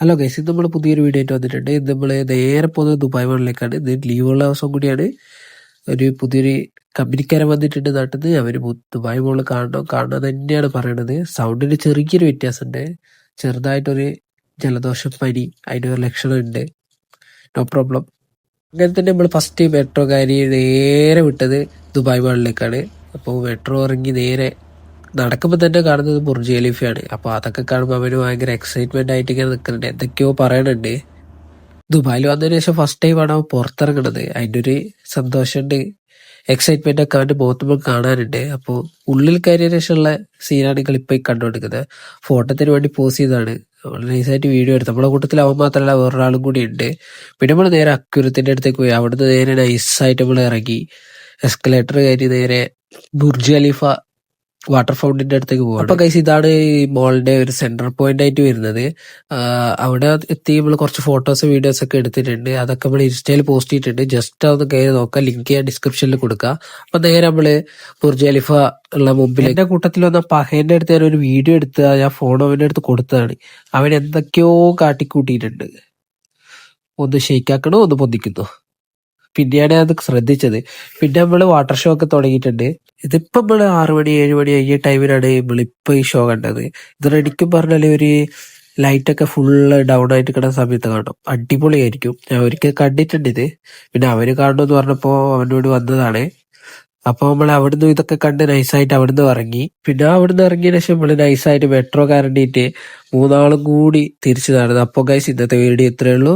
Hello guys, ഇത് നമ്മൾ പുതിയൊരു വീഡിയോ ആയിട്ട് വന്നിട്ടുണ്ട്. ഇത് നമ്മൾ നേരെ പോകുന്നത് ദുബായ് മോളിലേക്കാണ്. ഇത് ലീവുള്ള ദിവസം കൂടിയാണ്. ഒരു പുതിയൊരു കമ്പനിക്കാരൻ വന്നിട്ടുണ്ട് നാട്ടിൽ നിന്ന്. അവർ ദുബായ് മോള് കാണണം തന്നെയാണ് പറയണത്. സൗണ്ടിന് ചെറിയൊരു വ്യത്യാസമുണ്ട്, ചെറുതായിട്ടൊരു ജലദോഷം പനി അതിൻ്റെ ഒരു ലക്ഷണം ഉണ്ട്. No problem. അങ്ങനെ തന്നെ നമ്മൾ ഫസ്റ്റ് മെട്രോ കയറി നേരെ വിട്ടത് ദുബായ് മോളിലേക്കാണ്. അപ്പോൾ മെട്രോ ഇറങ്ങി നേരെ നടക്കുമ്പോൾ തന്നെ കാണുന്നത് ബുർജ് ഖലീഫയാണ്. അപ്പൊ അതൊക്കെ കാണുമ്പോൾ അവന് ഭയങ്കര എക്സൈറ്റ്മെന്റ് ആയിട്ട് ഇങ്ങനെ നിൽക്കുന്നുണ്ട്, എന്തൊക്കെയോ പറയണുണ്ട്. ദുബായിൽ വന്നതിന് ശേഷം ഫസ്റ്റ് ടൈം ആണ് അവൻ പുറത്തിറങ്ങണത്. അതിന്റെ ഒരു സന്തോഷമുണ്ട്, എക്സൈറ്റ്മെന്റ് ഒക്കെ അവന്റെ മുഖത്തുമ്പോൾ കാണാനുണ്ട്. അപ്പോൾ ഉള്ളിൽ കയറിയ ശേഷമുള്ള സീനാണ് നിങ്ങൾ ഇപ്പൊ കണ്ടുകൊടുക്കുന്നത്. ഫോട്ടോത്തിന് വേണ്ടി പോസ് ചെയ്താണ്, വളരെ നൈസായിട്ട് വീഡിയോ എടുത്തു. നമ്മളെ കൂട്ടത്തിൽ അവൻ മാത്രമല്ല, വേറൊരാളും കൂടി ഉണ്ട്. പിന്നെ നമ്മൾ നേരെ അക്യൂരത്തിന്റെ അടുത്തേക്ക് പോയി. അവിടുന്ന് നേരെ നൈസായിട്ട് നമ്മൾ ഇറങ്ങി എസ്കലേറ്റർ കയറി നേരെ ബുർജ് ഖലീഫ വാട്ടർ ഫൗണ്ടിന്റെ അടുത്തേക്ക് പോവാണ്. അപ്പൊ ഗൈസ്, ഇതാണ് ഈ മോളിന്റെ ഒരു സെന്റർ പോയിന്റ് ആയിട്ട് വരുന്നത്. അവിടെ എത്തി നമ്മൾ കുറച്ച് ഫോട്ടോസ് വീഡിയോസ് ഒക്കെ എടുത്തിട്ടുണ്ട്. അതൊക്കെ നമ്മൾ ഇൻസ്റ്റയിൽ പോസ്റ്റ് ചെയ്തിട്ടുണ്ട്. ജസ്റ്റ് അതൊന്ന് കയറി നോക്കാം, ലിങ്ക് ഞാൻ ഡിസ്ക്രിപ്ഷനിൽ കൊടുക്കാം. അപ്പൊ നേരെ നമ്മള് ബുർജ് ഖലീഫ ഉള്ള മുമ്പിൽ എന്റെ കൂട്ടത്തിൽ വന്ന പഹേന്റെ അടുത്ത് ഞാൻ ഒരു വീഡിയോ എടുത്ത് ഞാൻ ഫോൺ അവന്റെ അടുത്ത് കൊടുത്തതാണ്. അവൻ എന്തൊക്കെയോ കാട്ടിക്കൂട്ടിയിട്ടുണ്ട്. ഒന്ന് ഷെയ്ക്കാക്കണോ, ഒന്ന് പൊന്തിക്കുന്നു. പിന്നെയാണ് അത് ശ്രദ്ധിച്ചത്. പിന്നെ നമ്മള് വാട്ടർ ഷോ ഒക്കെ തുടങ്ങിയിട്ടുണ്ട്. ഇതിപ്പോ നമ്മള് 6 മണി 7 മണി ഈ ടൈമിലാണ് നമ്മളിപ്പോ ഈ ഷോ കണ്ടത്. ഇത് റെഡിക്കും പറഞ്ഞാല് ഒരു ലൈറ്റ് ഒക്കെ ഫുള്ള് ഡൗൺ ആയിട്ട് കിടന്ന സമയത്ത് കാണും, അടിപൊളിയായിരിക്കും. ഞാൻ ഒരിക്കൽ കണ്ടിട്ടുണ്ട് ഇത്. പിന്നെ അവര് കാണണമെന്ന് പറഞ്ഞപ്പോ അവനോട് വന്നതാണ്. അപ്പൊ നമ്മൾ അവിടുന്ന് ഇതൊക്കെ കണ്ട് നൈസായിട്ട് അവിടുന്ന് ഇറങ്ങി. പിന്നെ അവിടുന്ന് ഇറങ്ങിയ ശേഷം നമ്മള് നൈസായിട്ട് മെട്രോ കയറിയിട്ട് മൂന്നാളും കൂടി തിരിച്ചു നടന്നു. അപ്പൊ ഗൈസ്, ഇന്നത്തെ വീഡിയോ ഇത്രയേ ഉള്ളൂ.